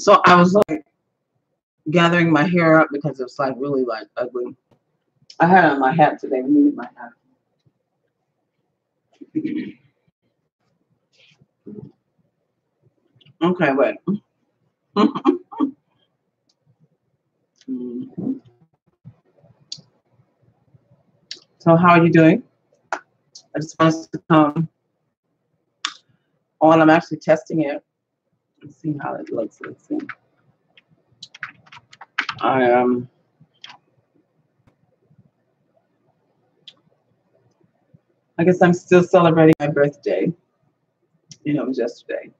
So I was like gathering my hair up because it was like really like ugly. I had on my hat today. I needed my hat. Okay, wait. So how are you doing? I just wanted to come on. I'm actually testing it and see how it looks. Let's see. I I guess I'm still celebrating my birthday. You know, it was yesterday.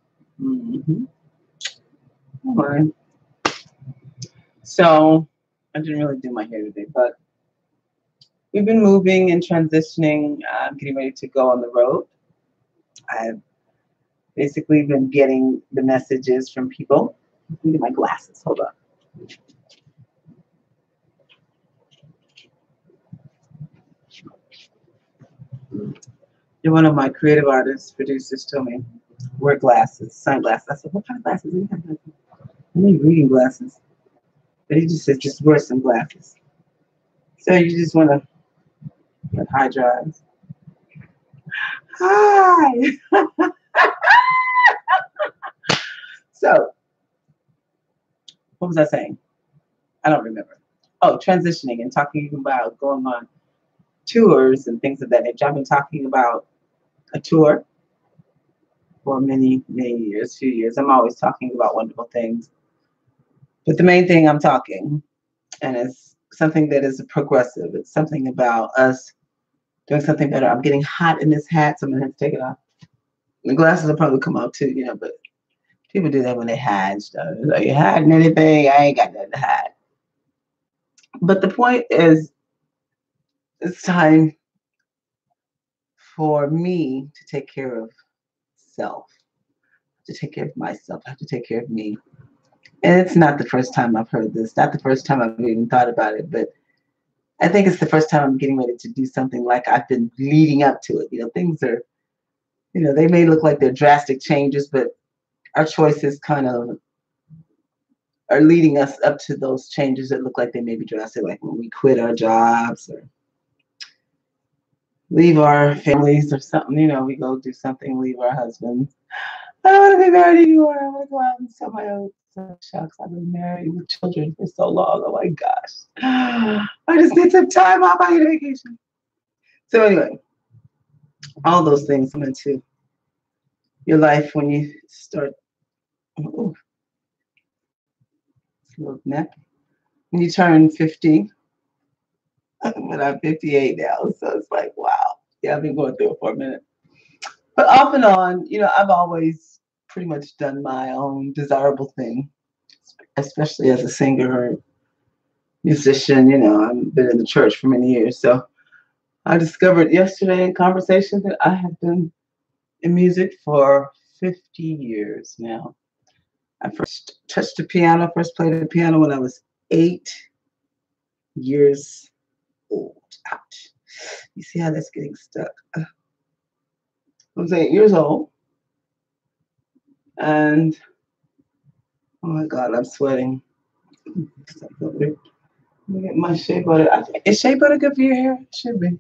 All right. So I didn't really do my hair today, but we've been moving and transitioning. I'm getting ready to go on the road. I've basically been getting the messages from people. Let me get my glasses. Hold on. You're one of my creative artists, producers told me, wear glasses, sunglasses. I said, what kind of glasses do you have? I need reading glasses. But he just said, just wear some glasses. So you just want to get high drives. Hi. So, what was I saying? I don't remember. Oh, transitioning and talking about going on tours and things of that nature. I've been talking about a tour for many, many years, few years. I'm always talking about wonderful things. But the main thing I'm talking, and it's something that is progressive. It's something about us doing something better. I'm getting hot in this hat, so I'm gonna have to take it off. The glasses will probably come out too, you know, but people do that when they hide stuff. Like, you hiding anything? I ain't got nothing to hide. But the point is, it's time for me to take care of self, to take care of myself. I have to take care of me. And it's not the first time I've heard this, not the first time I've even thought about it, but I think it's the first time I'm getting ready to do something like I've been leading up to it. You know, things are, you know, they may look like they're drastic changes, but our choices kind of are leading us up to those changes that look like they may be drastic, like when we quit our jobs or leave our families or something, you know, we go do something, leave our husbands. I don't want to be married anymore. I want to go out and sell my own. Shucks, I've been married with children for so long. Oh my gosh. I just need some time off. I need a vacation. So anyway, all those things come into your life when you start, oh, it's a little neck. When you turn 50, but I'm 58 now, so it's like, wow. Yeah, I've been going through it for a minute. But off and on, you know, I've always pretty much done my own desirable thing, especially as a singer or musician. You know, I've been in the church for many years. So I discovered yesterday in conversation that I have been in music for 50 years now. I first touched the piano, first played the piano when I was 8 years old. Ouch. You see how that's getting stuck? I was 8 years old. And oh my God, I'm sweating. Let me get my shea butter. Is shea butter good for your hair? It should be.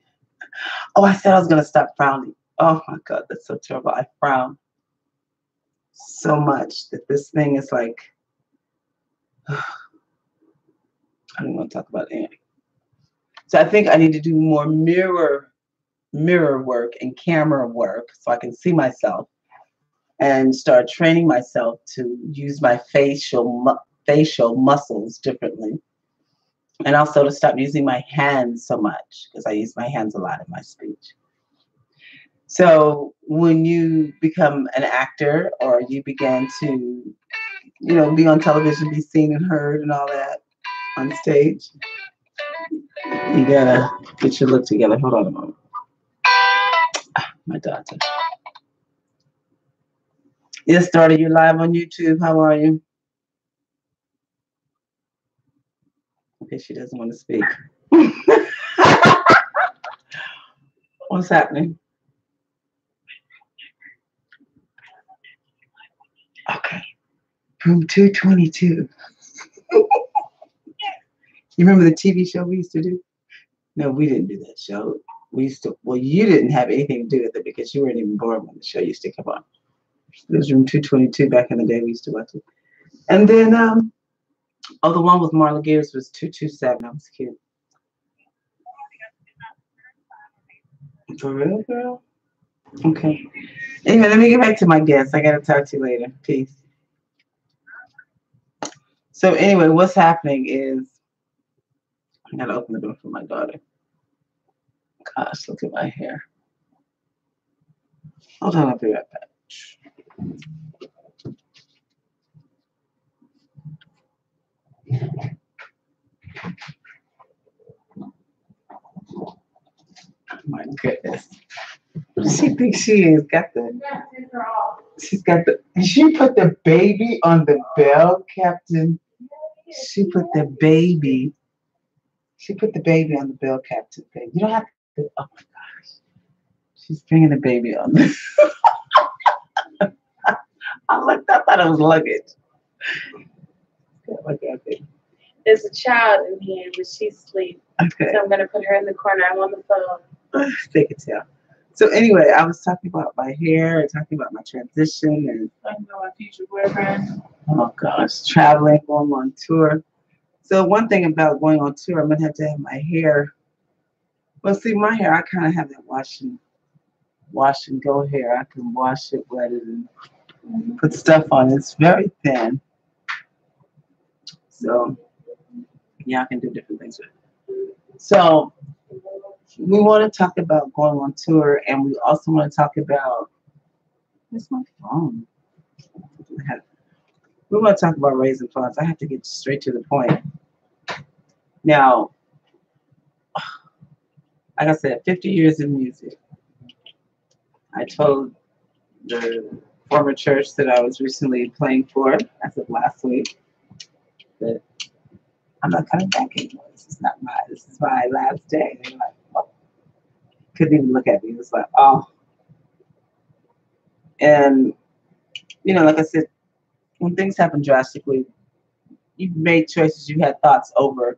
Oh, I said I was going to stop frowning. Oh my God, that's so terrible. I frown so much that this thing is like, I don't want to talk about it. So I think I need to do more mirror work and camera work so I can see myself and start training myself to use my facial muscles differently. And also to stop using my hands so much, because I use my hands a lot in my speech. So when you become an actor or you begin to, you know, be on television, be seen and heard and all that on stage, you gotta get your look together. Hold on a moment. My daughter. Yes, daughter, you're live on YouTube. How are you? Okay, she doesn't want to speak. What's happening? Okay. Room 222. You remember the TV show we used to do? No, we didn't do that show. We used to, well, you didn't have anything to do with it because you weren't even born when the show used to come on. It was Room 222 back in the day. We used to watch it. And then, oh, the one with Marla Gears was 227. That was cute. For real, girl? Okay. Anyway, let me get back to my guests. I got to talk to you later. Peace. So anyway, what's happening is I got to open the door for my daughter. Gosh, look at my hair. Hold on, I'll be right back. Oh my goodness. What does she think she is? She's got the, she put the baby on the bell, Captain. She put the baby on the bell, Captain thing. You don't have to, oh my gosh. She's bringing the baby on. I thought it was luggage. There's a child in here, but she's asleep. Okay. So I'm going to put her in the corner. I'm on the phone. They can tell. So anyway, I was talking about my hair and talking about my transition and talking about my future boyfriend. Oh gosh, traveling, going on tour. So one thing about going on tour, I'm gonna have to have my hair. Well, see, my hair, I kind of have that wash and go hair. I can wash it, wet it, and put stuff on it. It's very thin. So yeah, I can do different things with it. So we want to talk about going on tour, and we also want to talk about, where's my phone? We want to talk about raising funds. I have to get straight to the point. Now, like I said, 50 years in music. I told the former church that I was recently playing for, as of last week, that I'm not coming back anymore. This is my last day. And they were like, oh. Couldn't even look at me. It was like, oh. And, you know, like I said, when things happen drastically, you've made choices, you had thoughts over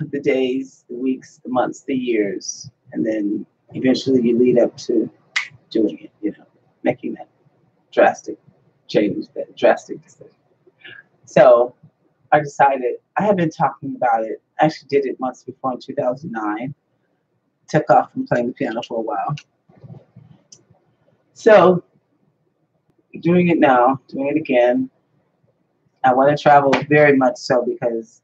the days, the weeks, the months, the years, and then eventually you lead up to doing it, you know, making that drastic change, that drastic decision. So I decided, I had been talking about it, I actually did it months before in 2009, took off from playing the piano for a while. So doing it now, doing it again, I want to travel very much so because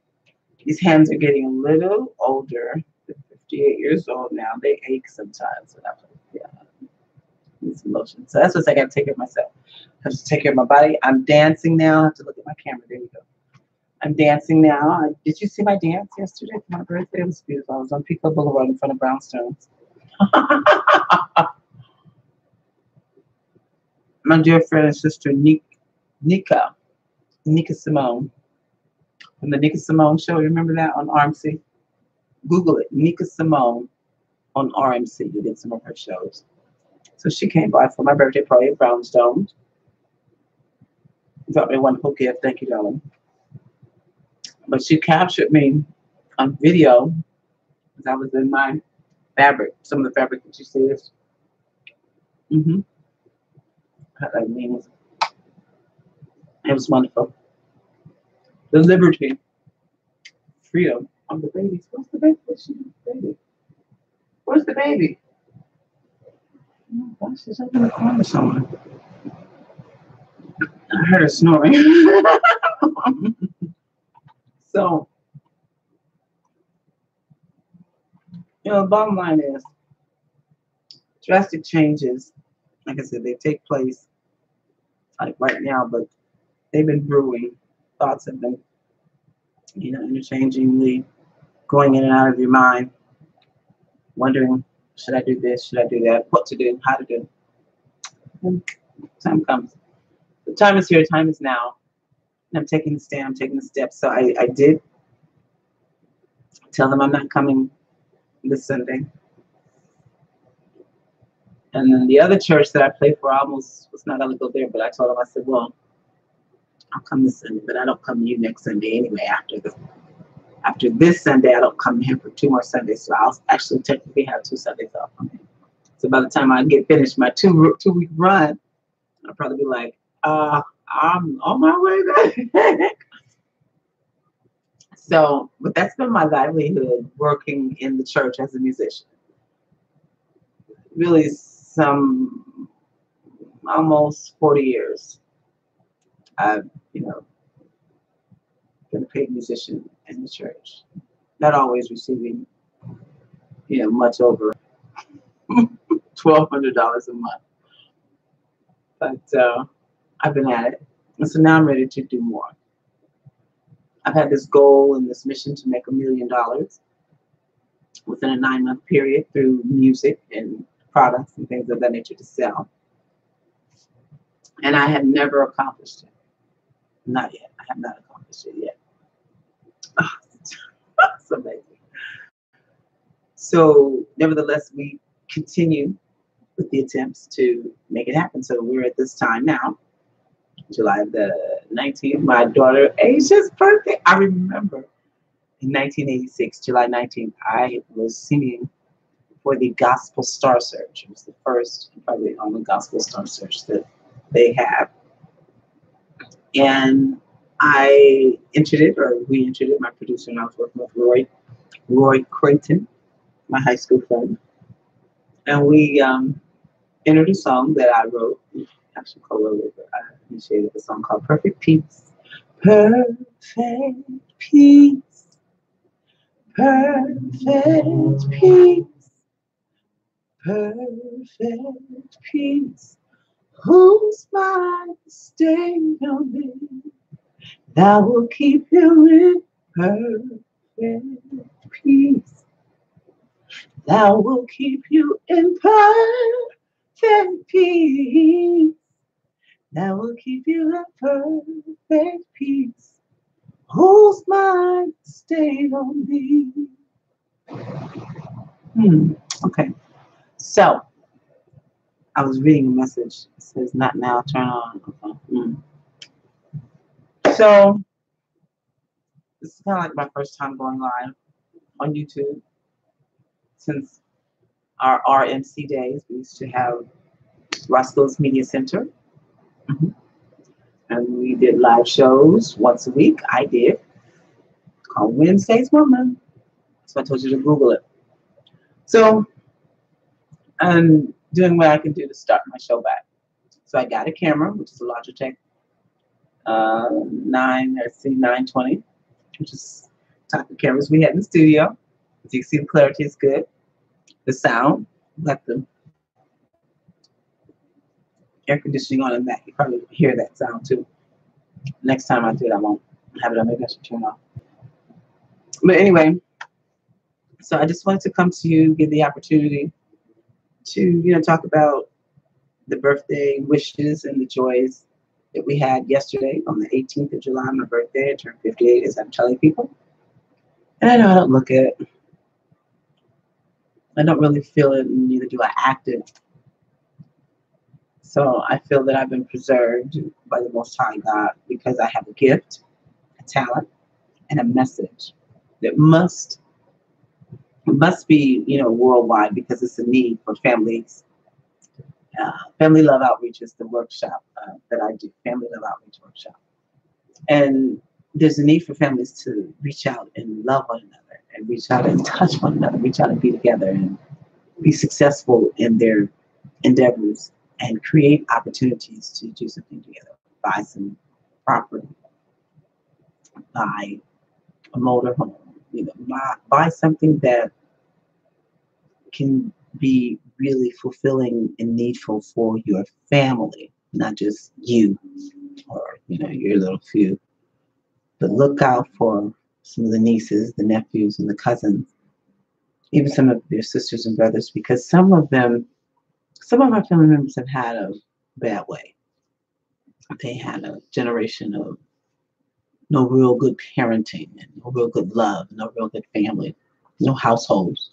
these hands are getting a little older. They're 58 years old now. They ache sometimes when I play the piano. These emotions. So that's what I got to take care of myself. I have to take care of my body. I'm dancing now. I have to look at my camera. There we go. I'm dancing now. Did you see my dance yesterday for my birthday? It was beautiful. I was on Pico Boulevard in front of Brownstones. My dear friend and sister, Nika Simone, from the Nika Simone show. You remember that on RMC? Google it, Nika Simone on RMC. You did some of her shows. So she came by for my birthday party at Brownstones. Got me a wonderful gift. Thank you, darling. But she captured me on video because I was in my fabric. Some of the fabric that you see is. I mean, it was wonderful. The liberty, freedom of the babies. Where's the baby? Where's the baby? Oh gosh, she's up in the corner somewhere. I heard her snoring. So, you know, the bottom line is drastic changes. Like I said, they take place like right now, but they've been brewing. Thoughts have been, you know, interchangingly going in and out of your mind, wondering, should I do this? Should I do that? What to do? How to do? And time comes. The time is here. Time is now. And I'm taking the stand. I'm taking the steps. So I did tell them I'm not coming this Sunday. And then the other church that I played for, I almost was not going to go there, but I told him, I said, well, I'll come this Sunday, but I don't come to you next Sunday anyway. After this Sunday, I don't come here for 2 more Sundays, so I'll actually technically have 2 Sundays off from here. So by the time I get finished my 2-week run, I'll probably be like, I'm on my way back. So, but that's been my livelihood, working in the church as a musician. Really, almost 40 years. I've, been a paid musician in the church. Not always receiving, much over $1,200 a month. But I've been at it. And so now I'm ready to do more. I've had this goal and this mission to make $1 million within a 9-month period through music and products and things of that nature to sell. And I have never accomplished it. Not yet. I have not accomplished it yet. Oh, that's amazing. So nevertheless, we continue with the attempts to make it happen. So we're at this time now, July the 19th, my daughter Asia's birthday. I remember in 1986, July 19th, I was singing for the Gospel Star Search. It was the first and probably only Gospel Star Search that they have. And I entered it, or we entered it, my producer and I was working with Roy Creighton, my high school friend. And we entered a song that I wrote, actually co-wrote it, but I initiated a song called Perfect Peace. Perfect peace, perfect peace, perfect peace, whose mind stayed on me, that will keep you in perfect peace, that will keep you in perfect peace, that will keep you in perfect peace, whose mind stayed on me. Okay. So, I was reading a message. It says, not now, turn on. Okay. So, this is kind of like my first time going live on YouTube. Since our RMC days, we used to have Roscoe's Media Center. And we did live shows once a week. I did. Called Wednesday's Woman. So I told you to Google it. So I'm doing what I can do to start my show back. So I got a camera, which is a Logitech 920, which is the type of cameras we had in the studio. As you can see, the clarity is good. The sound, got the air conditioning on in that. You probably hear that sound too. Next time I do it, I won't have it on. Maybe I should turn it off. But anyway, so I just wanted to come to you, give the opportunity to, talk about the birthday wishes and the joys that we had yesterday on the 18th of July, my birthday. I turned 58, as I'm telling people. And I know I don't look it. I don't really feel it, and neither do I act it. So I feel that I've been preserved by the Most High God because I have a gift, a talent, and a message that must be, worldwide, because it's a need for families. Family Love Outreach is the workshop that I do, Family Love Outreach Workshop. And there's a need for families to reach out and love one another, and reach out and touch one another, reach out and be together and be successful in their endeavors and create opportunities to do something together. Buy some property, buy a motorhome, buy something that can be really fulfilling and needful for your family, not just you or your little few. But look out for some of the nieces, the nephews, and the cousins, even some of their sisters and brothers, because some of our family members have had a bad way. They had a generation of no real good parenting, and no real good love, no real good family, no households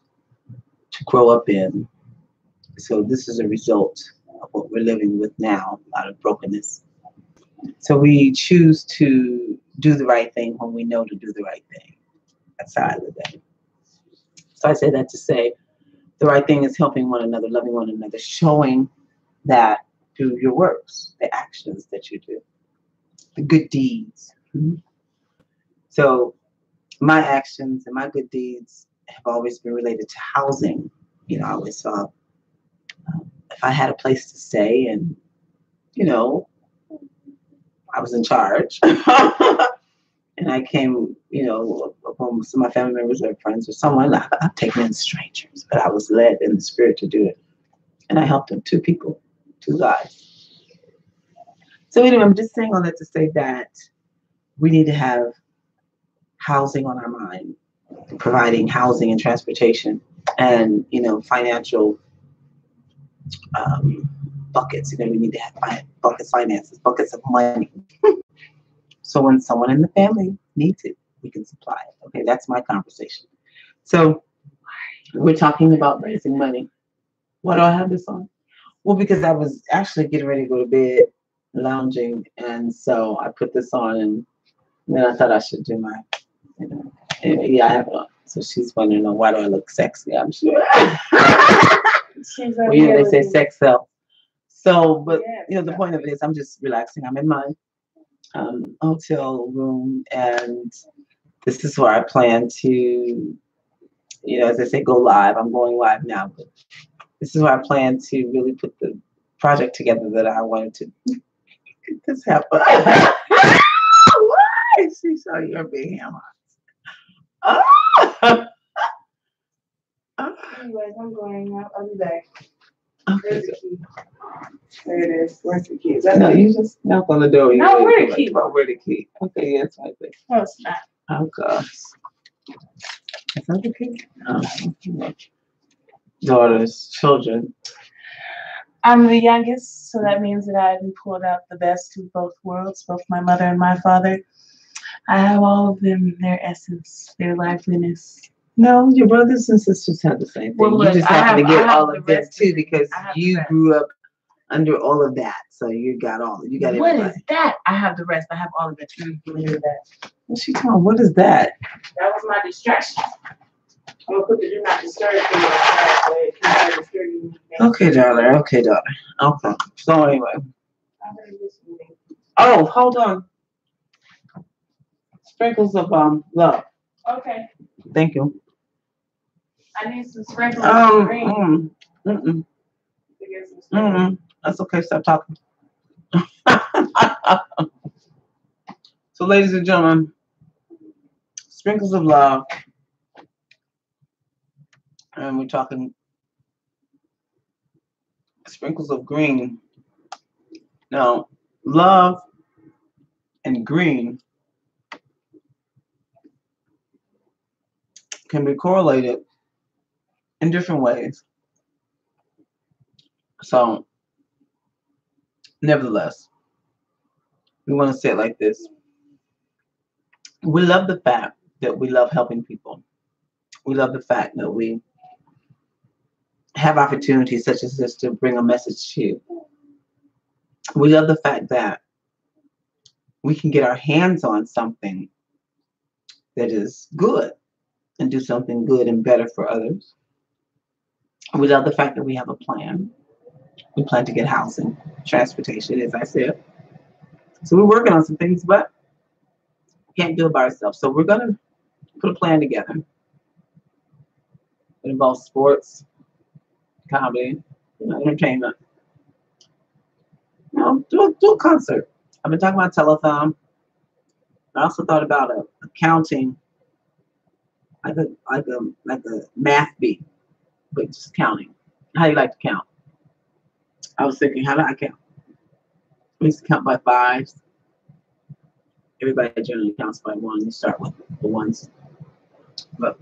to grow up in. So this is a result of what we're living with now, a lot of brokenness. So we choose to do the right thing when we know to do the right thing. That's how I live that. So I say that to say the right thing is helping one another, loving one another, showing that through your works, the actions that you do, the good deeds. Mhm. So my actions and my good deeds have always been related to housing. I always saw if I had a place to stay and, you know, I was in charge. And I came, upon some of my family members or friends or someone, I've taken in strangers, but I was led in the spirit to do it. And I helped them, two people, two guys. So anyway, I'm just saying all that to say that we need to have housing on our mind, providing housing and transportation and, financial buckets. We need to have buckets, finances, buckets of money. So when someone in the family needs it, we can supply it. Okay, that's my conversation. So we're talking about raising money. Why do I have this on? Well, because I was actually getting ready to go to bed, lounging, and so I put this on, and then I thought I should do my, anyway, I have it on. So she's wondering, why do I look sexy? I'm sure. Well, they say sex sells. So, but the point of it is, I'm just relaxing. I'm in my hotel room, and this is where I plan to, as I say, go live. I'm going live now, but this is where I plan to really put the project together that I wanted to make this happen. Why? She saw your big hammer. Anyways, I'm going out. I'll be back. Okay. Where's the key? There it is. Where's the key? No, you just knock on the door. No, where the key? Where the key? Okay, yeah, it's right there. No, it's not. Oh gosh. Is that the key? Oh, daughters, children. I'm the youngest, so that means that I pulled out the best of both worlds, both my mother and my father. I have all of them, their essence, their liveliness. No, your brothers and sisters have the same thing. Well, you just happen to get all of them too, because you grew grew up under all of that. So you got everybody. What is that? I have the rest. I have all of it. That. What's she talking? What is that? That was my distraction. I'm gonna put the do not disturb thing. Okay, darling. Okay. So anyway. Oh, hold on. Sprinkles of love. Okay. Thank you. I need some sprinkles of green. That's okay. Stop talking. So, ladies and gentlemen, sprinkles of love, and we're talking sprinkles of green. Now, love and green can be correlated in different ways. So, nevertheless, we want to say it like this. We love the fact that we love helping people. We love the fact that we have opportunities such as this to bring a message to you. We love the fact that we can get our hands on something that is good and do something good and better for others. We love the fact that we have a plan. We plan to get housing, transportation, as I said. So we're working on some things, but we can't do it by ourselves. So we're going to put a plan together. It involves sports, comedy, entertainment. Do a concert. I've been talking about telethon. I also thought about accounting, like a math bee, but just counting. How do you like to count? I was thinking, how do I count? We used to count by fives. Everybody generally counts by one. You start with the ones. But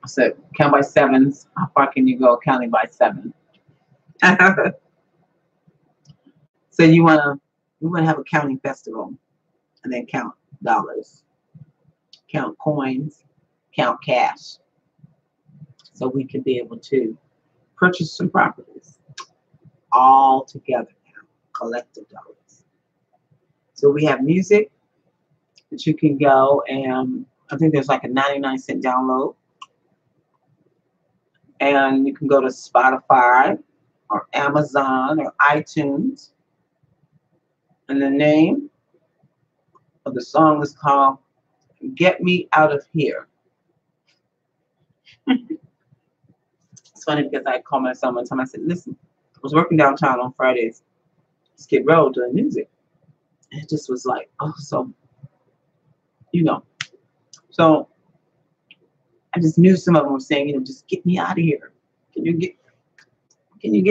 I said, count by sevens. How far can you go counting by seven? So we want to have a counting festival, and then count dollars, count coins, count cash, so we can be able to purchase some properties. all together now, collective dollars. So we have music that you can go and I think there's like a 99-cent download. And you can go to Spotify or Amazon or iTunes. And the name of the song is called Get Me Out of Here. It's funny because I called my son one time. I said, listen, I was working downtown on Fridays, Skid Row doing music. And it just was like, oh, so, you know. So I just knew some of them were saying, just get me out of here. Can you get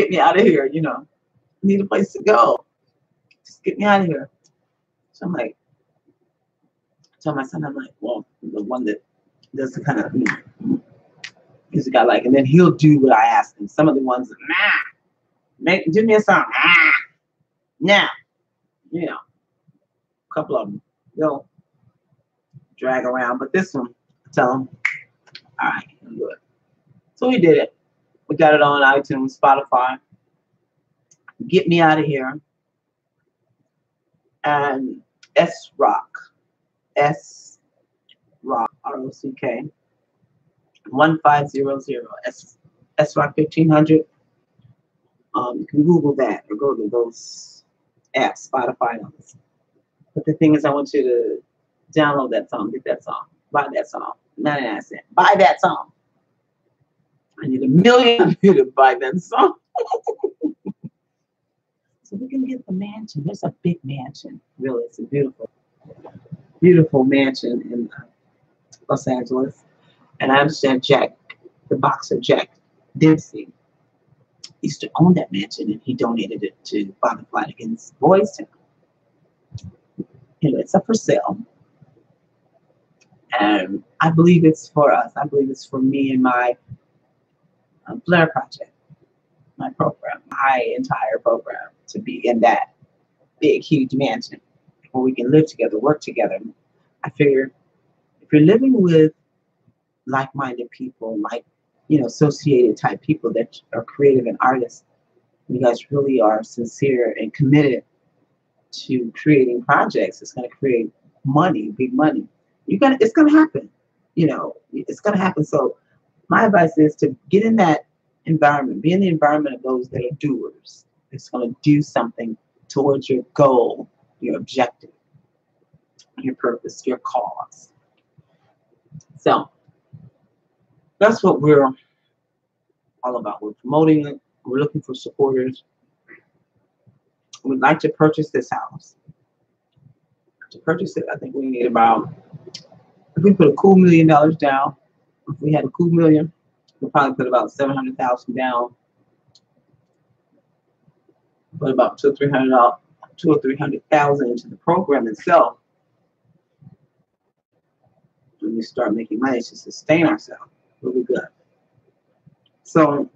me out of here? I need a place to go. Just get me out of here. So I'm like, I told my son, I'm like, well, the one that does the kind of music I like, and then he'll do what I ask him. Some of the ones, do me a song, now, a couple of them, they'll drag around, but this one, I tell him, all right, I'll do it. So we did it. We got it on iTunes, Spotify. Get Me Out of Here, and S-Rock, S-Rock, R-O-C-K, 1500, S-Rock 1500. You can Google that or go to those apps, Spotify and others. But the thing is, I want you to download that song, get that song, buy that song, 99 cents. Buy that song. I need 1 million of you to buy that song. So we can get the mansion. There's a big mansion. Really, it's a beautiful, beautiful mansion in Los Angeles. And I understand Jack, the boxer Jack Dempsey, used to own that mansion, and he donated it to Father Flanagan's Boys Town. It's up for sale. And I believe it's for us. I believe it's for me and my Blair Project, my program, my entire program, to be in that big, huge mansion where we can live together, work together. I figure if you're living with like-minded people, associated type people that are creative and artists, you guys really are sincere and committed to creating projects, it's going to create money, big money. It's going to happen. It's going to happen. So my advice is to get in that environment, be in the environment of those that are doers. It's going to do something towards your goal, your objective, your purpose, your cause. So that's what we're all about. We're promoting it. We're looking for supporters. We'd like to purchase this house. To purchase it, I think we need about, if we put a cool $1 million down, if we had a cool million, we'll probably put about 700,000 down. Put about 200,000 or 300,000 into the program itself. When we start making money to sustain ourselves, we'll be good. So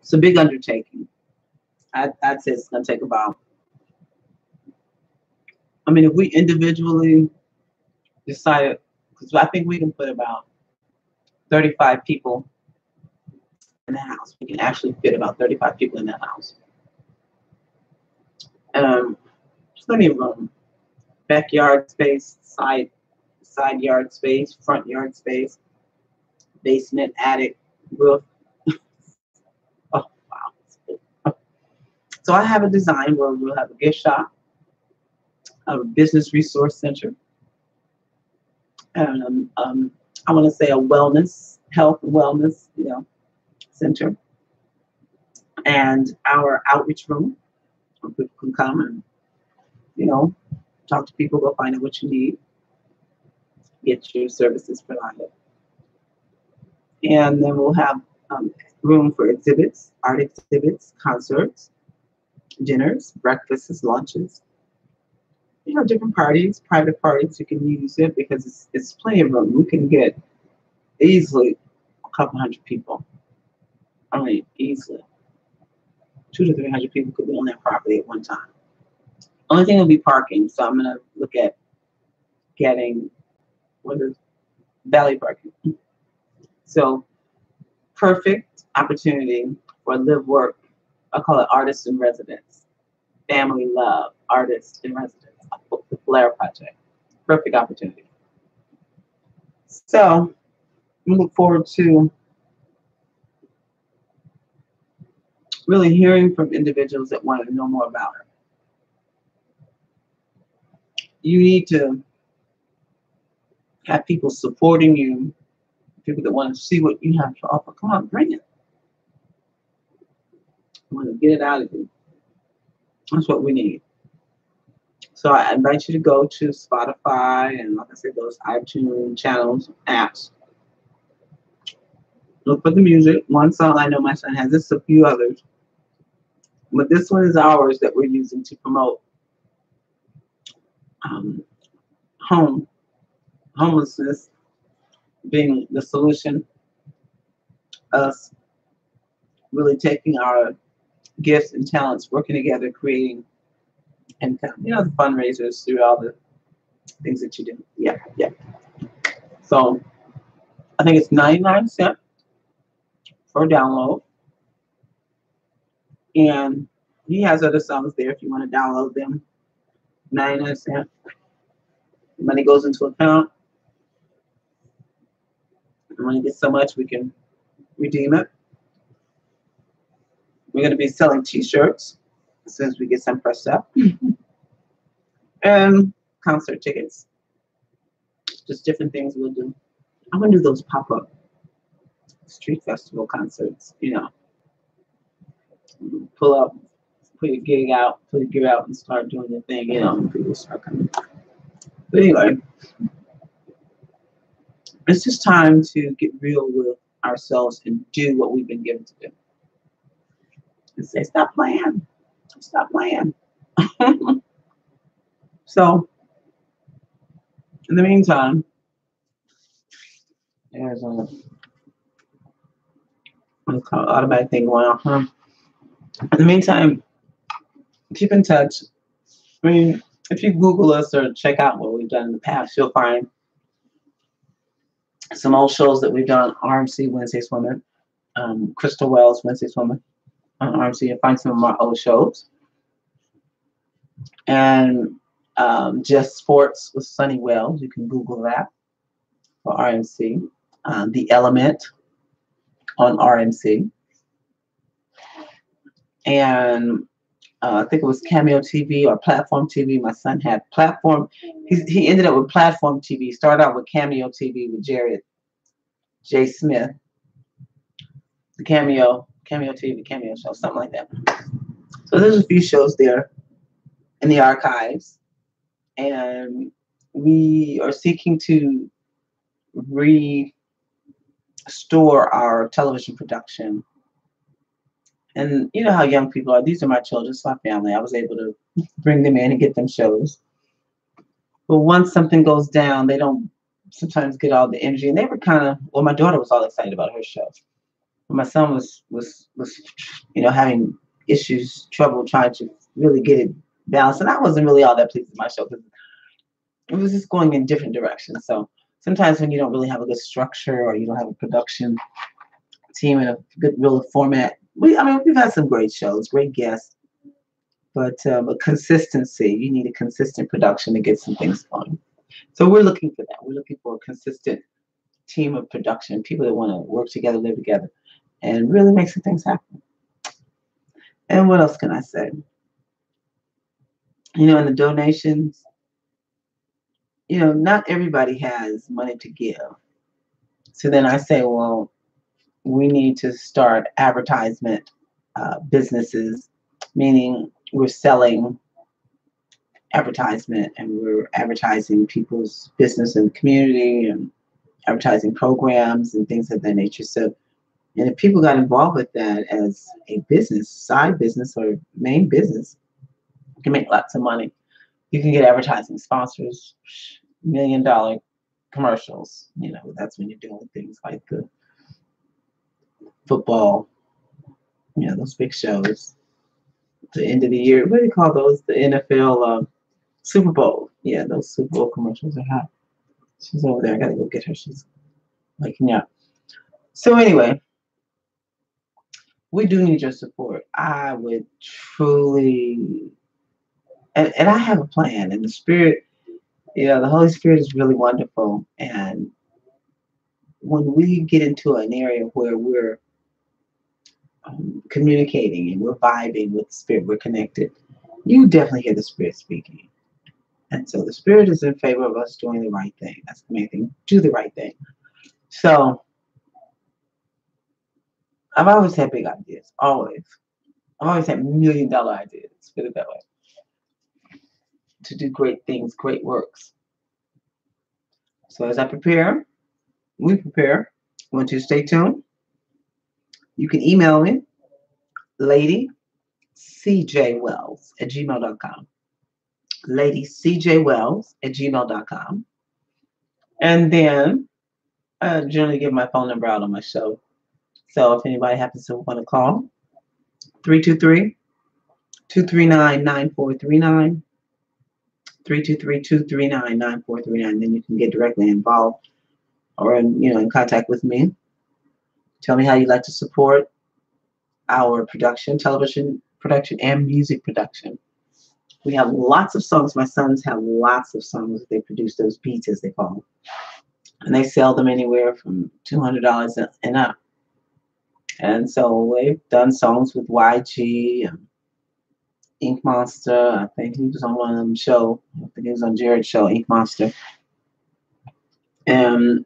it's a big undertaking. I'd say it's going to take about, if we individually decided, because I think we can put about 35 people in the house. We can actually fit about 35 people in that house. Plenty of room. Backyard space, side yard space, front yard space, basement, attic, roof. Oh, wow. So I have a design where we'll have a gift shop, a business resource center, and I want to say a wellness, health and wellness, center, and our outreach room where people can come and, talk to people, go find out what you need, get your services provided. And then we'll have room for exhibits, art exhibits, concerts, dinners, breakfasts, lunches. Different parties, private parties. You can use it because it's plenty of room. We can get easily a couple hundred people. Easily 200 to 300 people could be on that property at one time. Only thing will be parking. So I'm going to look at getting valet parking. So perfect opportunity for live work I call it Artists in Residence. Family Love, Artists in Residence. The Blair Project. Perfect opportunity. So we look forward to really hearing from individuals that want to know more about her. You need to have people supporting you, people that want to see what you have to offer. Come on, bring it. I want to get it out of you. That's what we need. So I invite you to go to Spotify and, like I said, those iTunes channels, apps. Look for the music. One song I know my son has. There's a few others. But this one is ours that we're using to promote homelessness being the solution. Us really taking our gifts and talents, working together, creating income. You know, the fundraisers through all the things that you do. Yeah. So I think it's 99 cents for a download. And he has other songs there if you want to download them. 99 cents. Money goes into account. And when you get so much, we can redeem it. We're going to be selling t-shirts as soon as we get some pressed up. And concert tickets. Just different things we'll do. I'm going to do those pop-up street festival concerts, you know. Pull up, put your gear out and start doing your thing, you know, and people start coming. But anyway, it's just time to get real with ourselves and do what we've been given to do. And say, stop playing. Stop playing. So, in the meantime, there's a automatic thing going on. In the meantime, keep in touch. I mean, if you Google us or check out what we've done in the past, you'll find some old shows that we've done on RMC Wednesday Swimming, Crystal Wells Wednesday Swimming on RMC. You'll find some of my old shows. And Just Sports with Sunny Wells. You can Google that for RMC. The Element on RMC. And I think it was Cameo TV or Platform TV. My son had Platform. He ended up with Platform TV. Started out with Cameo TV with Jared J. Smith. The Cameo TV, Cameo show, something like that. So there's a few shows there in the archives. And we are seeking to restore our television production. And you know how young people are. These are my children, it's my family. I was able to bring them in and get them shows. But once something goes down, they don't sometimes get all the energy. And they were kind of, well, my daughter was all excited about her show. But my son was you know, having trouble trying to really get it balanced. And I wasn't really all that pleased with my show because it was just going in different directions. So sometimes when you don't really have a good structure or you don't have a production team and a good real format, we've had some great shows, great guests, but consistency. You need a consistent production to get some things going. So we're looking for that. We're looking for a consistent team of production, people that want to work together, live together, and really make some things happen. And what else can I say? You know, in the donations, you know, not everybody has money to give. So then I say, well, we need to start advertisement businesses, meaning we're selling advertisement and we're advertising people's business in the community and advertising programs and things of that nature. So, and if people got involved with that as a business, side business or main business, you can make lots of money. You can get advertising sponsors, $1 million commercials. You know, that's when you're doing things like the football, you know, those big shows. The end of the year, what do you call those? The NFL Super Bowl. Yeah, those Super Bowl commercials are hot. She's over there. I gotta go get her. She's waking up. So anyway, we do need your support. I would truly, and I have a plan, and the Spirit, the Holy Spirit is really wonderful. And when we get into an area where we're communicating and we're vibing with the Spirit, we're connected, you definitely hear the Spirit speaking. And so the Spirit is in favor of us doing the right thing. That's the main thing. Do the right thing. So I've always had big ideas. Always. I've always had $1 million ideas. Let's put it that way. To do great things, great works. So as we prepare. Want you to stay tuned. You can email me, ladycjwells@gmail.com. ladycjwells@gmail.com. And then I generally give my phone number out on my show. So if anybody happens to want to call, 323-239-9439, 323-239-9439. Then you can get directly involved or in contact with me. Tell me how you'd like to support our production, television production, and music production. We have lots of songs. My sons have lots of songs. They produce those beats, as they call them. And they sell them anywhere from $200 and up. And so we've done songs with YG, Ink Monster. I think he was on one of them show. I think he was on Jared's show, Ink Monster. And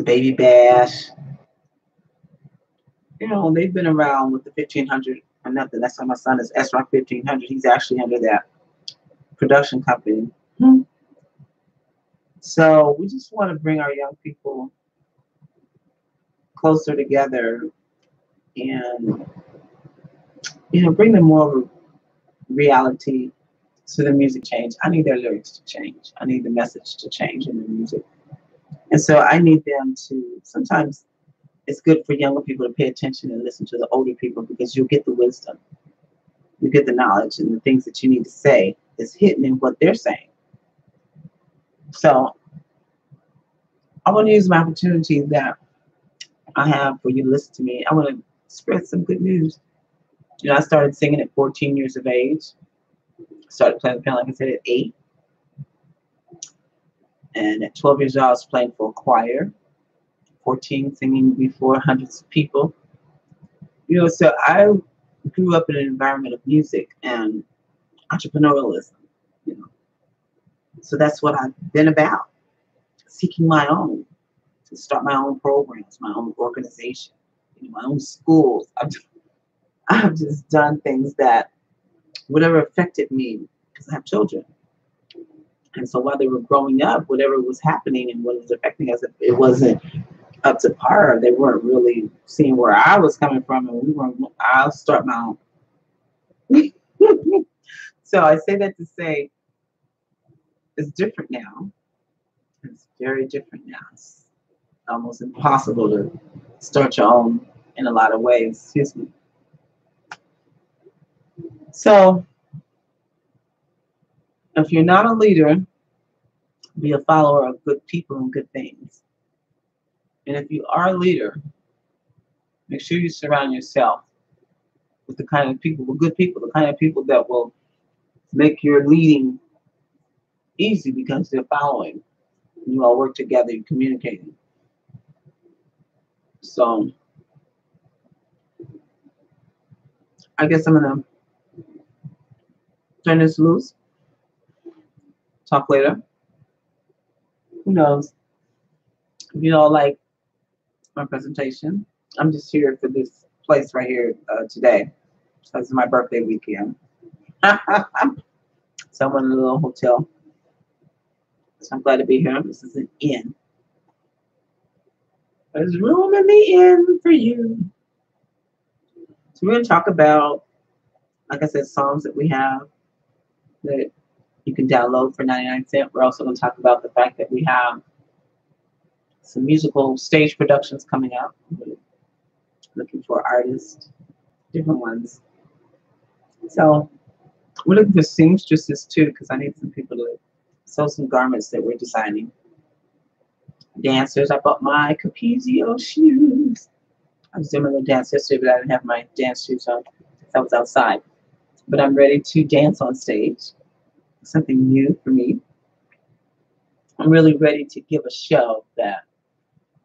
Baby Bash. They've been around with the 1500 or nothing. That's why my son is S-Rock 1500. He's actually under that production company. So we just want to bring our young people closer together and bring them more of a reality to the music change. I need their lyrics to change. I need the message to change in the music. And so I need them to, sometimes it's good for younger people to pay attention and listen to the older people, because you'll get the wisdom. You get the knowledge, and the things that you need to say is hidden in what they're saying. So I want to use my opportunity that I have for you to listen to me. I want to spread some good news. I started singing at 14 years of age. Started playing the piano, like I said, at 8. And at 12 years old, I was playing for a choir. 14, singing before hundreds of people. So I grew up in an environment of music and entrepreneurialism. So that's what I've been about. Seeking my own, to start my own programs, my own organization, my own schools. I've just done things that whatever affected me, because I have children. And so while they were growing up, whatever was happening and what was affecting us, it wasn't up to par. They weren't really seeing where I was coming from, and I'll start my own. So I say that to say it's different now. It's very different now. It's almost impossible to start your own in a lot of ways. Excuse me. So if you're not a leader, be a follower of good people and good things. And if you are a leader, make sure you surround yourself with the kind of people, with good people, the kind of people that will make your leading easy because they're following. You all work together, you're communicating. So I guess I'm gonna turn this loose. Talk later. Who knows? If you don't like my presentation, I'm just here for this place right here today. Because it's my birthday weekend. So I'm in a little hotel. So I'm glad to be here. This is an inn. There's room in the inn for you. So we're going to talk about, like I said, songs that we have that you can download for 99¢. We're also going to talk about the fact that we have some musical stage productions coming up. We're looking for artists, different ones. So we're looking for seamstresses too, because I need some people to sew some garments that we're designing. Dancers, I bought my Capezio shoes. I was doing my little dance yesterday, but I didn't have my dance shoes on. I was outside. But I'm ready to dance on stage. Something new for me. I'm really ready to give a show that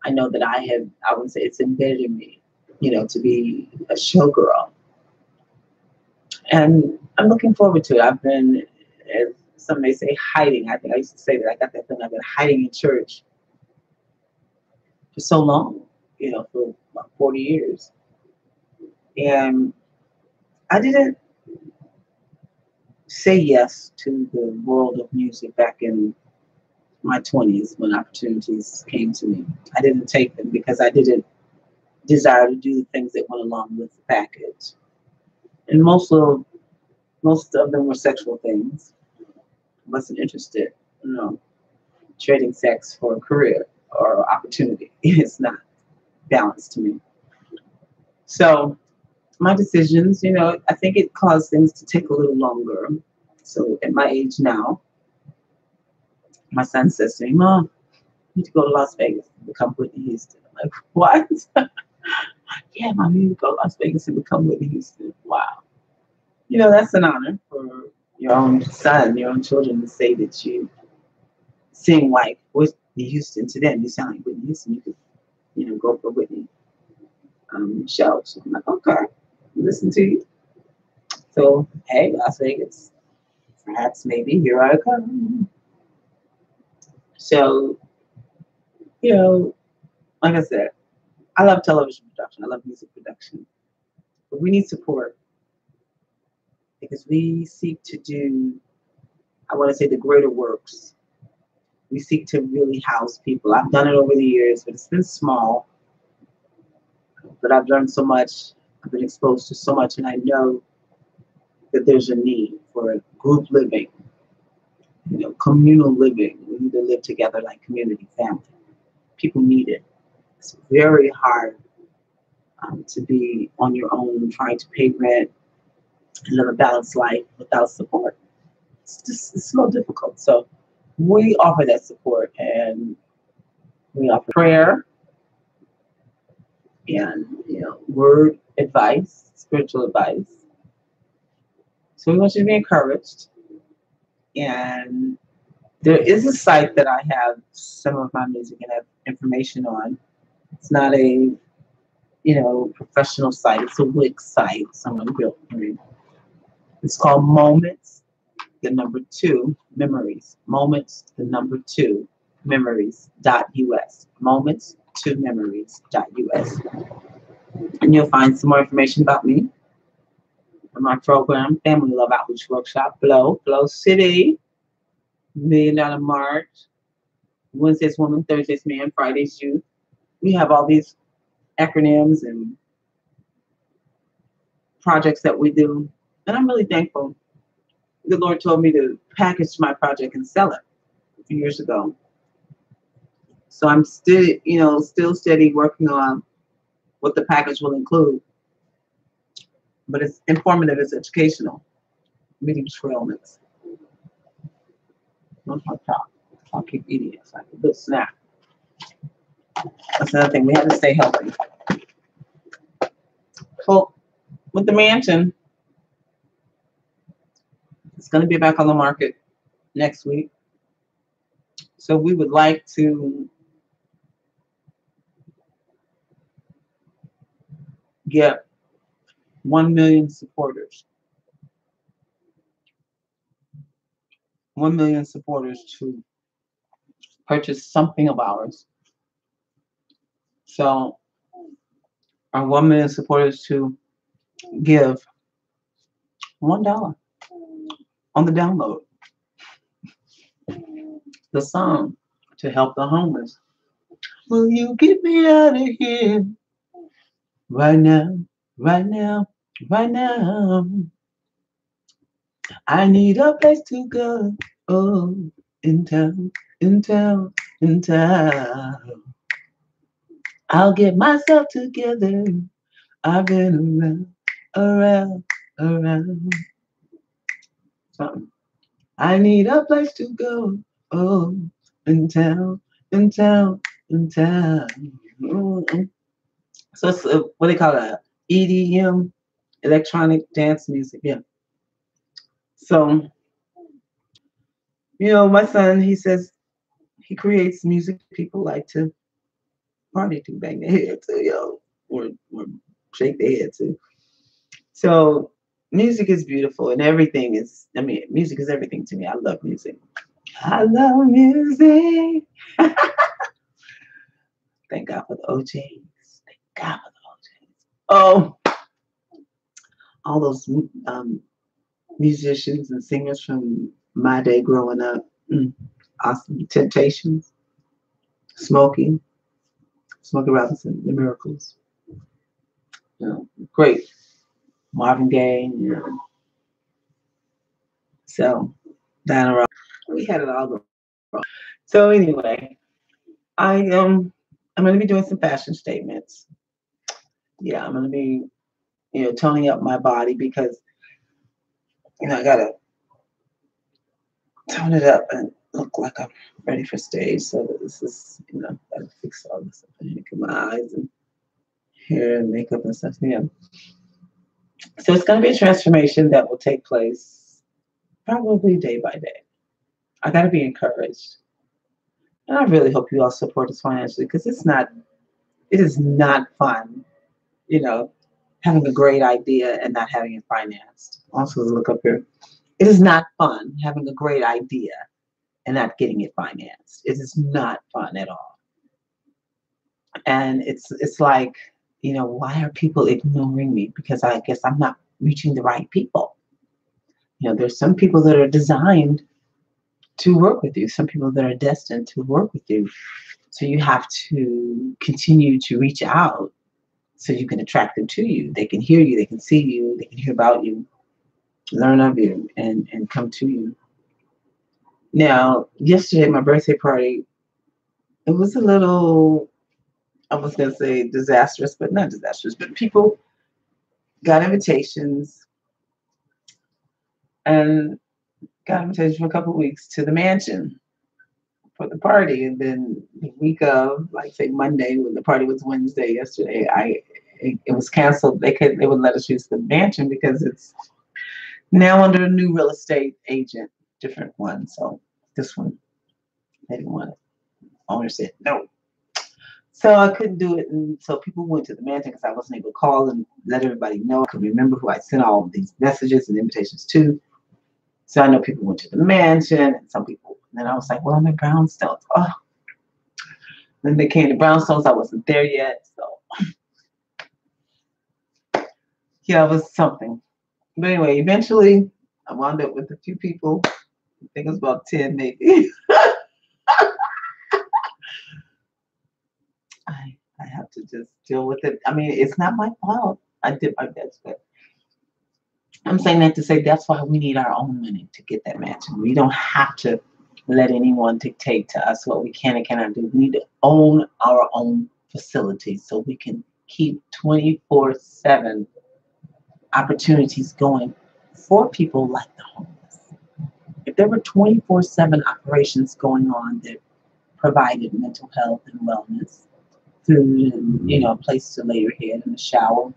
I know that I would say it's embedded in me, to be a showgirl. And I'm looking forward to it. I've been, as some may say, hiding. I think I used to say that I got that thing. I've been hiding in church for so long, for about 40 years. And I didn't say yes to the world of music back in my 20s when opportunities came to me. I didn't take them because I didn't desire to do the things that went along with the package. And most of them were sexual things. I wasn't interested, trading sex for a career or opportunity. It's not balanced to me. So my decisions, I think it caused things to take a little longer. So at my age now, my son says to me, Mom, you need to go to Las Vegas and become Whitney Houston. I'm like, what? Yeah, Mom, you need to go to Las Vegas and become Whitney Houston. Wow. That's an honor for your own son, your own children to say that you sing like Whitney Houston to them. You sound like Whitney Houston. You could, go for Whitney show. So I'm like, okay, listen to you. So, hey, Las Vegas, perhaps maybe here I come. So, like I said, I love television production. I love music production. But we need support because we seek to do, I want to say, the greater works. We seek to really house people. I've done it over the years, but it's been small. But I've learned so much. I've been exposed to so much, and I know that there's a need for group living, communal living. We need to live together like community, family. People need it. It's very hard to be on your own, trying to pay rent and live a balanced life without support. It's a little difficult. So we offer that support, and we offer prayer and word advice, spiritual advice. So we want you to be encouraged. And there is a site that I have some of my music and have information on. It's not a professional site. It's a Wix site someone built for me. It's called Moments, the number 2, Memories. Moments, the number 2, Memories.us. Moments, 2 Memories.us. And you'll find some more information about me and my program, Family Love Outreach Workshop, Flow City, $1 Million March, Wednesdays Woman, Thursdays Man, Fridays Youth. We have all these acronyms and projects that we do. And I'm really thankful. The Lord told me to package my project and sell it a few years ago. So I'm still steady working on what the package will include. But it's informative, it's educational. Meeting trail mix. Don't talk. I'll keep eating it. It's like a good snack. That's another thing. We have to stay healthy. So with the mansion, it's going to be back on the market next week. So we would like to get 1 million supporters. 1 million supporters to purchase something of ours. So our 1 million supporters to give $1 on the download. The song to help the homeless. Will you get me out of here? Right now, right now, right now. I need a place to go. Oh, in town, in town, in town. I'll get myself together. I've been around. Something. I need a place to go. Oh, in town, in town, in town. So it's what they call it, EDM, electronic dance music. Yeah. So, my son, he says he creates music people like to party to, bang their head to, or shake their head to. So music is beautiful and everything is, I mean, music is everything to me. I love music. I love music. Thank God for the OJs. Thank God for the OJs. Oh, all those musicians and singers from my day growing up. Awesome. Temptations, Smokey, Smokey Robinson, The Miracles. Great. Marvin Gaye. So, Diana Ross. We had it all going. So anyway, I'm going to be doing some fashion statements. Yeah, I'm going to be toning up my body because I gotta tone it up and look like I'm ready for stage. So this is gotta fix all this up and make my eyes and hair and makeup and stuff. Yeah. So it's gonna be a transformation that will take place probably day by day. I gotta be encouraged. And I really hope you all support us financially because it is not fun, you know, having a great idea and not having it financed. Also, look up here. It is not fun having a great idea and not getting it financed. It is not fun at all. And it's like, why are people ignoring me? Because I guess I'm not reaching the right people. There's some people that are designed to work with you, some people that are destined to work with you. So you have to continue to reach out so you can attract them to you. They can hear you, they can see you, they can hear about you, learn of you, and come to you. Now, yesterday, my birthday party, it was a little, I was going to say disastrous, but not disastrous, but people got invitations and got invitations for a couple of weeks to the mansion for the party. And then the week of, like say Monday, when the party was Wednesday yesterday, it was canceled. They wouldn't let us use the mansion because it's now under a new real estate agent, different one. So this one, they didn't want it. Owner said no. So I couldn't do it. And so people went to the mansion because I wasn't able to call and let everybody know. I could remember who I sent all of these messages and invitations to. So I know people went to the mansion and some people. And then I was like, well, I'm at Brownstones. Oh. Then they came to Brownstones. I wasn't there yet. So yeah, it was something. But anyway, eventually I wound up with a few people. I think it was about 10 maybe. I have to just deal with it. I mean, it's not my fault. I did my best, but I'm saying that to say that's why we need our own money to get that mansion. We don't have to let anyone dictate to us what we can and cannot do. We need to own our own facilities so we can keep 24/7 opportunities going for people like the homeless. If there were 24/7 operations going on that provided mental health and wellness, food, and a place to lay your head in the shower,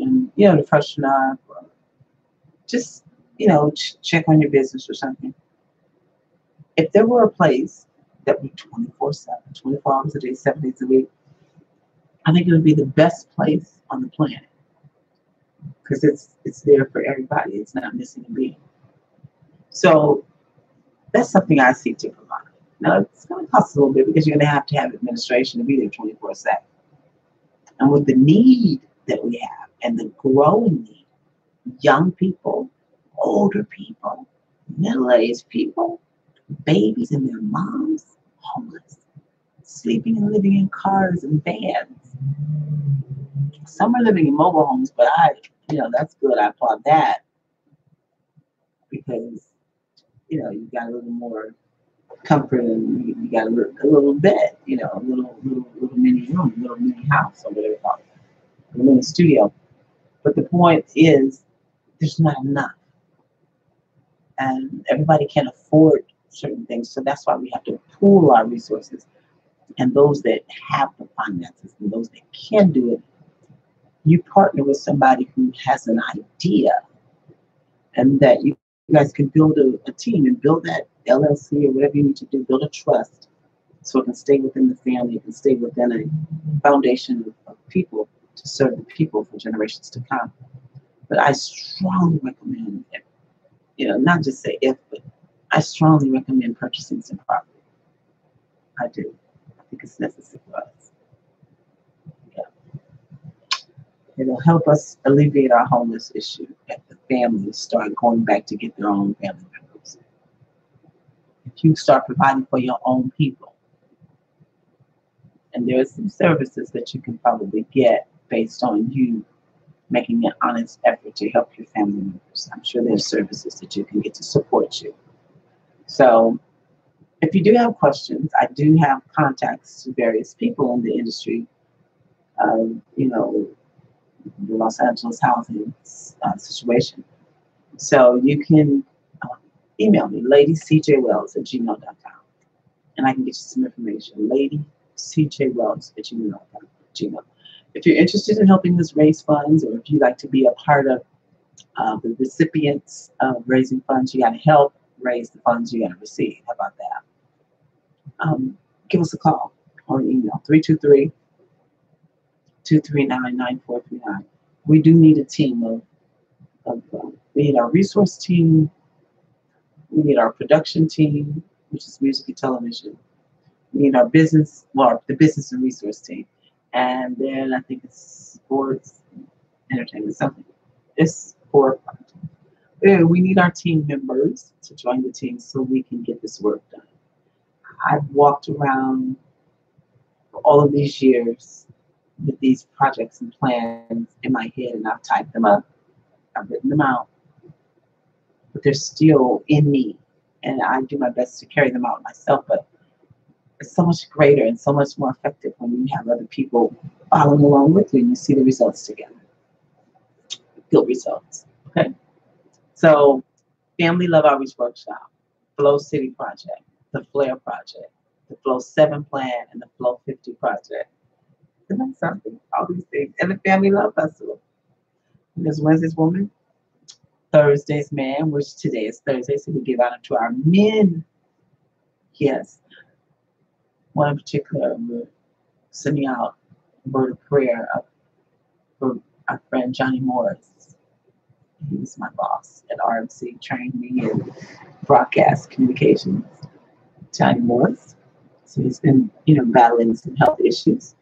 and to freshen up, or just check on your business or something. If there were a place that was 24/7, 24 hours a day, 7 days a week, I think it would be the best place on the planet because it's there for everybody. It's not missing a beat. So that's something I seek to provide. Now it's going to cost a little bit because you're going to have administration to be there 24/7. And with the need that we have and the growing need, young people, older people, middle-aged people, babies and their moms, homeless, sleeping and living in cars and vans. Some are living in mobile homes, but that's good. I applaud that because, you got a little more comfort and you got a little bed, a little mini room, a little mini house or whatever you call it, a mini studio. But the point is, there's not enough. And everybody can't afford certain things. So that's why we have to pool our resources. And those that have the finances and those that can do it, you partner with somebody who has an idea, and that you guys can build a team and build that LLC or whatever you need to do, build a trust so it can stay within the family, it can stay within a foundation of people to serve the people for generations to come. But I strongly recommend, not just say if, but I strongly recommend purchasing some property. I do. I think it's necessary for us. Yeah. It'll help us alleviate our homeless issue if the families start going back to get their own family members. If you start providing for your own people, and there are some services that you can probably get based on you making an honest effort to help your family members. I'm sure there's services that you can get to support you. So if you do have questions, I do have contacts to various people in the industry, the Los Angeles housing situation. So you can email me, ladycjwells@gmail.com, and I can get you some information, ladycjwells@gmail.com. If you're interested in helping us raise funds, or if you'd like to be a part of the recipients of raising funds, you got to help raise the funds you got to receive. How about that? Give us a call or an email, 323-239-9439. We do need a team we need our resource team, we need our production team, which is music and television. We need our the business and resource team. And then I think it's sports, entertainment, something. It's 4. Yeah, we need our team members to join the team so we can get this work done. I've walked around for all of these years with these projects and plans in my head, and I've typed them up, I've written them out, but they're still in me, and I do my best to carry them out myself. But it's so much greater and so much more effective when you have other people following along with you and you see the results together. Good results. Okay. So, Family Love Outreach Workshop, Flow City Project, the Flair Project, the Flow 7 Plan, and the Flow 50 Project. Isn't that something? All these things. And the Family Love Festival. And there's Wednesday's Woman, Thursday's Man, which today is Thursday, so we give honor to our men. Yes. One in particular, we're sending out a word of prayer for our friend Johnny Morris. He was my boss at RMC, trained me in broadcast communications. Johnny Morris. So he's been, battling some health issues.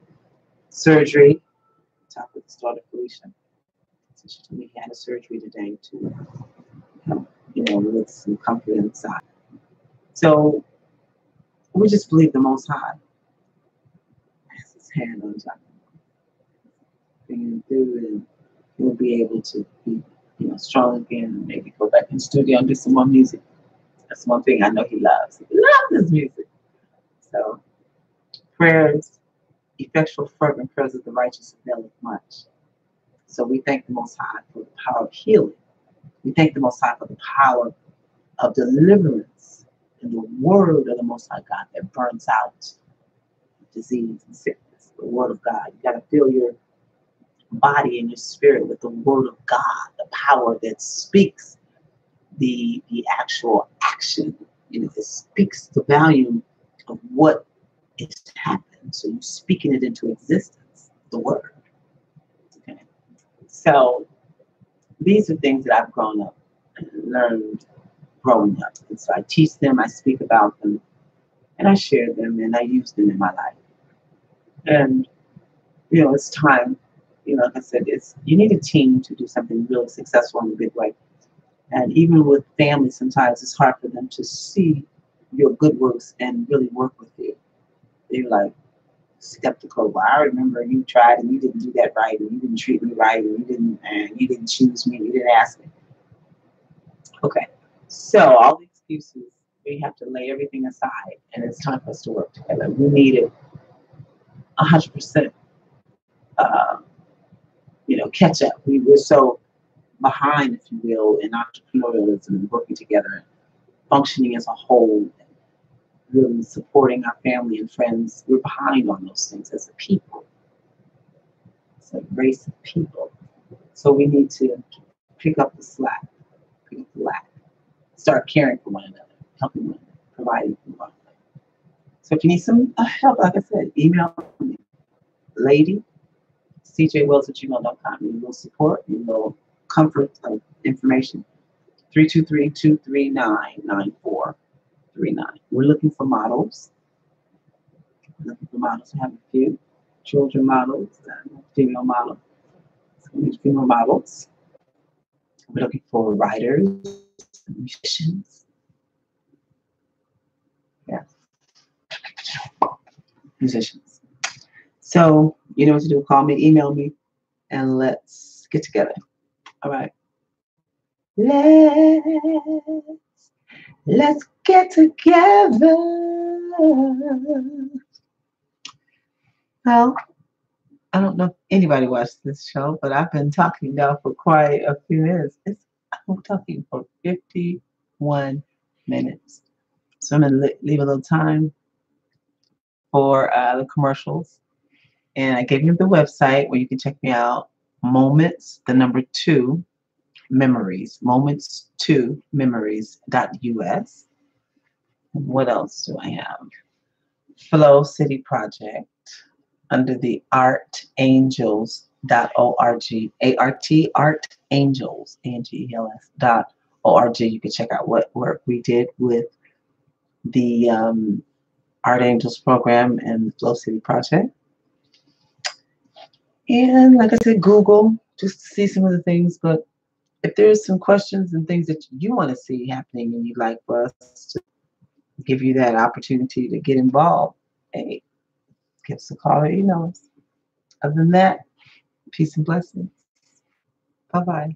Surgery. Talk with his daughter Felicia. So she told me he had a surgery today to help, with some comfort inside. So we just believe the Most High has his hand on Johnny, bringing him through, and he'll be able to be, strong again, and maybe go back in the studio and do some more music. That's one thing I know he loves. He loves his music. So prayers, effectual, fervent prayers of the righteous availeth much. So we thank the Most High for the power of healing. We thank the Most High for the power of deliverance and the word of the Most High God that burns out disease and sickness. The word of God. You got to fill your body and your spirit with the word of God, the power that speaks the actual action. It speaks the volume of what is happening. So you're speaking it into existence, the word. Okay. So these are things that I've grown up and learned growing up. And so I teach them, I speak about them, and I share them, and I use them in my life. And, it's time. Like I said, you need a team to do something really successful in a big way. And even with families, sometimes it's hard for them to see your good works and really work with you. They're like skeptical. Well, I remember you tried and you didn't do that right, and you didn't treat me right, and you didn't choose me, you didn't ask me. Okay, so all the excuses, we have to lay everything aside, and it's time for us to work together. We need it 100%. Catch up. We're so behind, if you will, in entrepreneurialism and working together, functioning as a whole, really supporting our family and friends. We're behind on those things as a people. It's a race of people. So we need to pick up the slack, pick up the slack, start caring for one another, helping one another, providing for one another. So if you need some help, like I said, email me, lady, cjwells@gmail.com. You will support, you will comfort of information. 323-239-9439. We're looking for models. We're looking for models. We have a few children models and female models. So we need female models. We're looking for writers, musicians. Yeah, musicians. So you know what to do. Call me, email me, and let's get together. All right. Let's get together. Well, I don't know if anybody watched this show, but I've been talking now for quite a few minutes. I'm talking for 51 minutes. So I'm going to leave a little time for the commercials. And I gave you the website where you can check me out. Moments, the number 2, memories. Moments2memories.us. And what else do I have? Flow City Project under the artangels.org. Artangels, ANGELS.org. You can check out what work we did with the Art Angels program and the Flow City Project. And like I said, Google just to see some of the things. But if there's some questions and things that you want to see happening and you'd like for us to give you that opportunity to get involved, hey, give us a call or email us. Other than that, peace and blessings. Bye-bye.